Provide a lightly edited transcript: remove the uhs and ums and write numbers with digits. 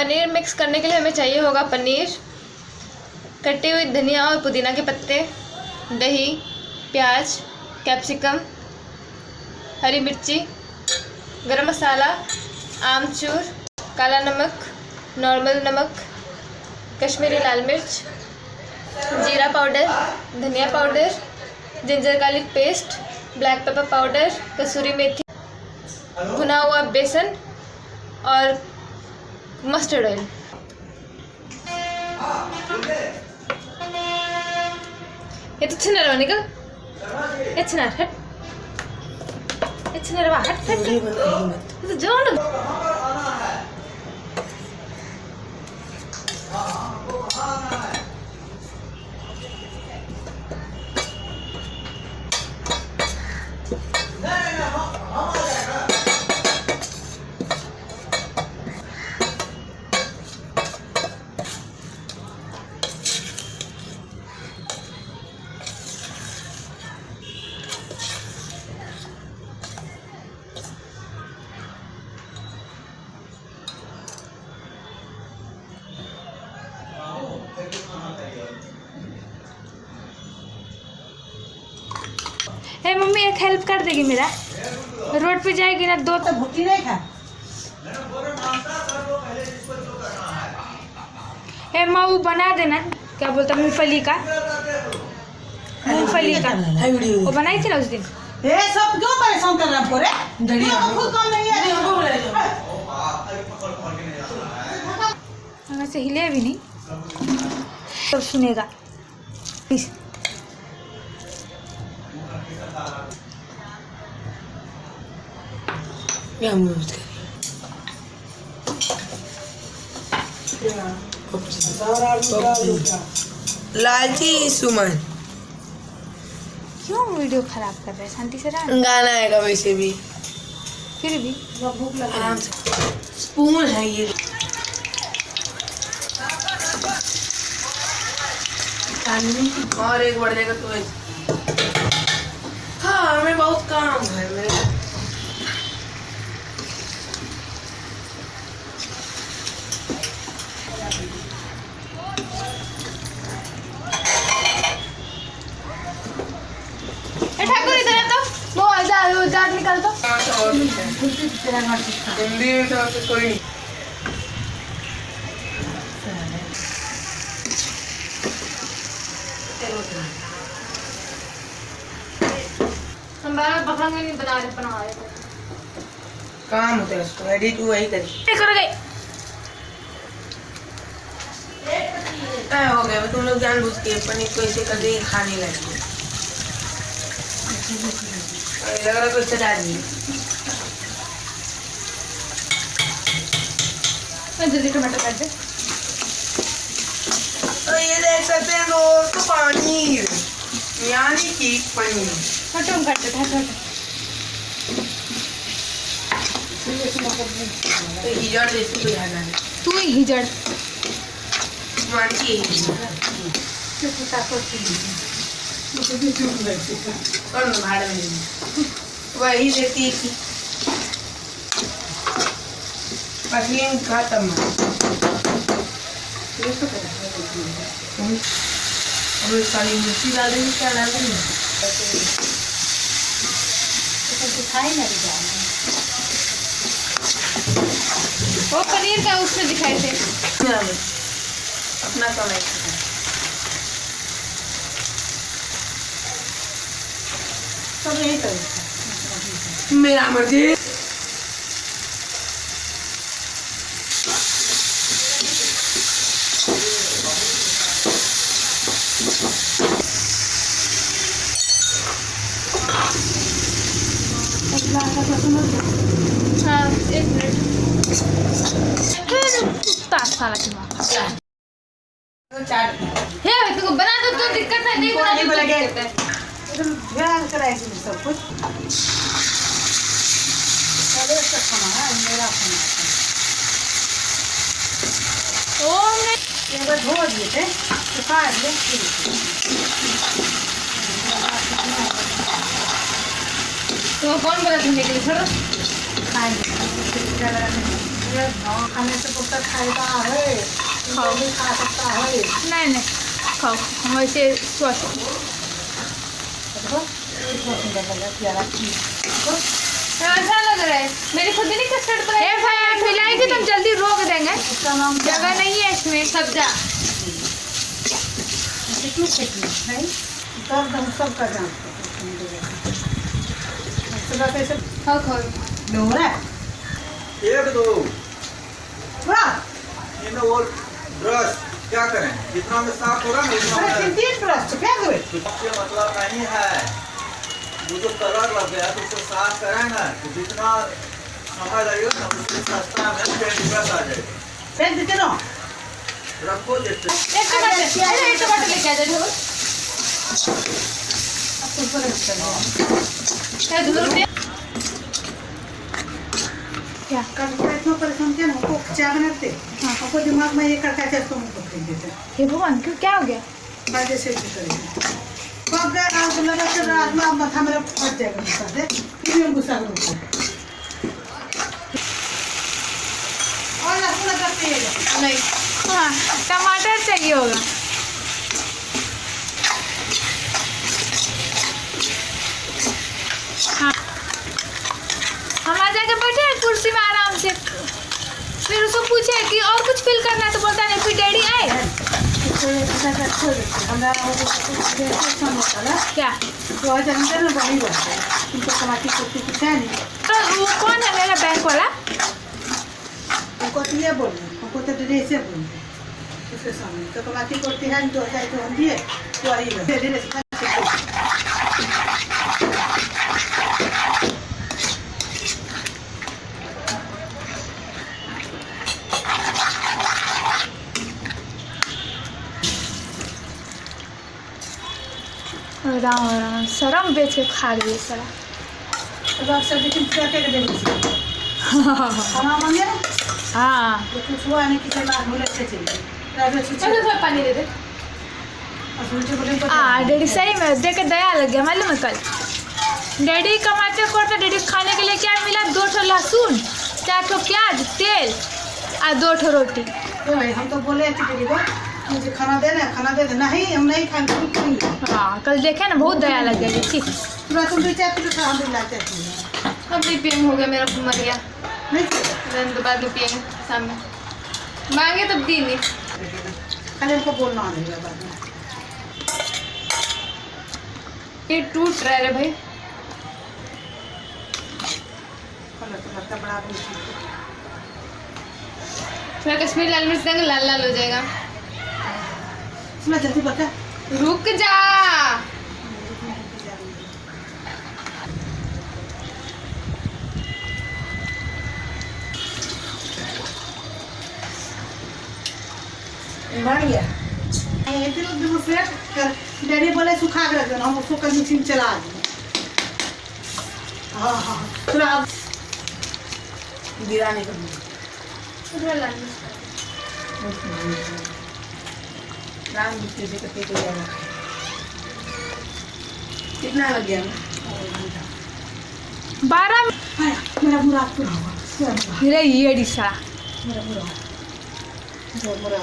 Paneer mix करने के लिए हमें चाहिए होगा पनीर, कटी हुई धनिया और पुदीना के पत्ते, दही, प्याज, कैप्सिकम, हरी मिर्ची, गरम मसाला, आमचूर, काला नमक, नॉर्मल नमक, कश्मीरी लाल मिर्च, जीरा पाउडर, धनिया powder, ginger garlic paste, black pepper powder, कसूरी मेथी, भुना हुआ बेसन और मस्टर्ड ऑयल। ये तो छिन रहा निकल, ये छिना हट, ये छिना रहा हट हट, तो जाओ ना। हे मम्मी एक हेल्प कर देगी मेरा, रोड पे जाएगी ना दो तो भुट्टी नहीं खा। हे माँ वो बना देना, क्या बोलता मूंगफली का, मूंगफली का वो बनाई थी ना उस दिन। ये सब क्यों परेशान कर रहा है पूरे? खुद काम नहीं है। वैसे हिले भी नहीं तो सुनेगा। लालची सुमन क्यों वीडियो खराब कर रहे हैं? शांति से रहा। गाना आएगा वैसे भी, फिर भी भूख लगा। आराम से। स्पून है ये। और एक बढ़ जाएगा तो हाँ हमें बहुत काम है मेरे। ठाकुर इधर तो वो जार निकाल दो। हिंदी में तो कोई नहीं। हम बार पकड़ेंगे नहीं, बना रहे काम होता है उसको, एडिट वही करी कर गए। हो गया तुम लोग जानबूझ के पनीर को ऐसे कर देंगे खाने लगे। लग रहा कोई चढ़ा दी। जल्दी टमाटर काट दे। तो ये देख सकते हैं दोस्तों पनीर, यानी कि पनीर। हटो हम काटते थे, हटो तो हिजड़ जैसी कोई है ना, तू ही हिजड़। मानती है कौन भाड़ में वही देती थी पसलीन खत्म। अब काली मिर्ची डाल देंगे, क्या डाल देंगे? वो पनीर का उसमें दिखाए थे। अपना कमाई सब यही करें। मेरा मर्जी। हाँ 1 मिनट। कुत्ता साला दिमाग। हे तुमको बना दो तो दिक्कत है, नहीं बना तो दिक्कत है। ध्यान कराएगी सब कुछ। पहले इसका खाना है, मेरा खाना है। ओ मैं एक बार धो दिए थे, सुखा दिए। तो कौन बोला धोने के लिए? छोड़ो खाएंगे खाने से कुत्ता खाएगा। खाओ। भी खा सकता है। नहीं नहीं खाओ, हम ऐसे स्वस्थ। देखो कितना सुंदर लग रहा है प्यारा चीज। अच्छा लग रहा है। मेरी खुद ही नहीं कस्टर्ड पर है भाई, आप मिलाएंगे तो हम जल्दी रोक देंगे, इसका नाम क्या जगह नहीं है इसमें। सब्जा क्यों फेंकी नहीं कर दम सबका जानते कैसे खाओ खाओ। लो रहा है एक दो वाह इन वो ब्रश क्या करें, जितना में साफ हो रहा है ना उतना अरे में तीन ब्रश क्या हुए इससे मतलब नहीं है। वो जो कलर लग गया तो उसको साफ करें ना तो जितना समय लगेगा ना उससे सस्ता में पेंट ब्रश आ जाएगा। पेंट देते ना रखो जैसे एक टमाटर, अरे एक टमाटर लेके आ जाओ। ऊपर रखते क्या 2 रुपये क्या? कल इतना परेशान किया ना हमको चाय बनाते हमको दिमाग में ये करता है तो हमको फेंक देते हे भगवान क्यों, क्या हो गया? बाजे से करेंगे पक गए आग लगा तो रात में अब माथा मेरा फट जाएगा गुस्सा से फिर हम गुस्सा करूँगा और लहसुन अदरक चाहिए नहीं, हाँ टमाटर चाहिए होगा। हाँ हम आ जाके बैठे कुर्सी में आराम से, फिर उसको पूछे कि और कुछ फिल करना है तो बोलता नहीं, फिर डैडी आए क्या तो आज अंदर में बनी बात है तुमको टमाटी कुर्ती कुछ है नहीं तो वो कौन है मेरा बैंक वाला? हमको तो ये बोल हमको तो ड्रेस से बोल उसके सामने तो टमाटी कुर्ती है तो जाए तो हम दिए तो आई धीरे से राम राम शर्म बेच के खा गई सारा। तो सब लेकिन क्या कर देंगे खाना मांगे ना हाँ तो कुछ हुआ नहीं किसी बात बोले से चाहिए प्राइवेट से चलो थोड़ा पानी दे दे। और सोचे बोले डैडी सही में देख के दया लग गया, मालूम है कल डैडी कमाते करते डैडी खाने के लिए क्या मिला, 2 ठो लहसुन, 4 ठो प्याज, तेल और 2 ठो रोटी। तो भाई हम तो बोले थे दीदी को मुझे खाना दे नहीं हम नहीं खाएंगे हाँ कल देखे ना बहुत दया लग गई थी। तुरंत तुम भी चाहते तो हम भी लाते थे अब नहीं पियेंगे, हो गया मेरा मर गया, नहीं तो बाद में पियेंगे शाम में, मांगे तब दी नहीं। खाली हमको बोलना नहीं बाद में ये टूट रहा है भाई। तो बड़ा थोड़ा कश्मीरी लाल मिर्च देंगे, लाल लाल हो जाएगा। सुना जल्दी बता रुक जा। बढ़ गया डैडी बोले सुखा के रख देना हम उसको कल मशीन चला देंगे हाँ हाँ थोड़ा गिराने का राम दूसरे से कटे को जाना कितना लग गया 12 मेरा बुरा पूरा हुआ मेरा ये डिशा मेरा बुरा पूरा